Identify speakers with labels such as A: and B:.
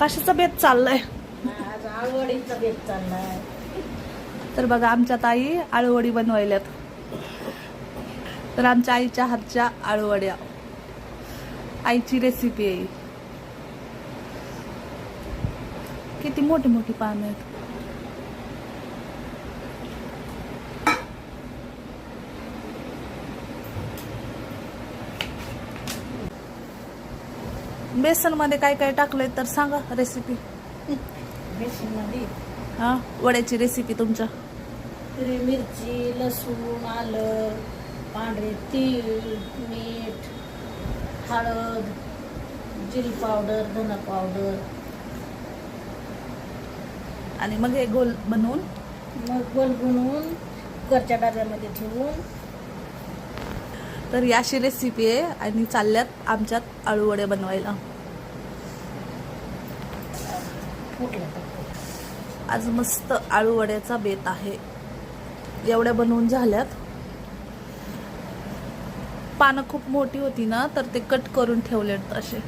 A: कशाचा बेत चाललाय?
B: आज आळूवडीचा बेत चाललाय.
A: तर बघा आमच्या ताई आळूवडी बनवायल्यात. तर आमच्या आईच्या हातच्या आळूवड्या, आईची रेसिपी आहे. किती मोठी मोठी पानं आहेत. बेसन मध्ये काय काय टाकलंय तर सांगा रेसिपी.
B: बेसनमध्ये
A: हा, वड्याची रेसिपी तुमच्या.
B: हिरवी मिरची, लसूण, आलं, पांढरे तीळ, मीठ, हळद, जिरी पावडर, धना पावडर.
A: आणि मग हे गोल बनवून
B: मग गोल बनवून कुकरच्या डब्यामध्ये ठेवून.
A: तर याशी रेसिपी आहे आणि चालल्यात आमच्यात आळूवडे बनवायला. आज मस्त आळूवड्याचा बेत आहे. एवढ्या बनवून झाल्यात. पानं खूप मोठी होती ना तर ते कट करून ठेवलेत असे.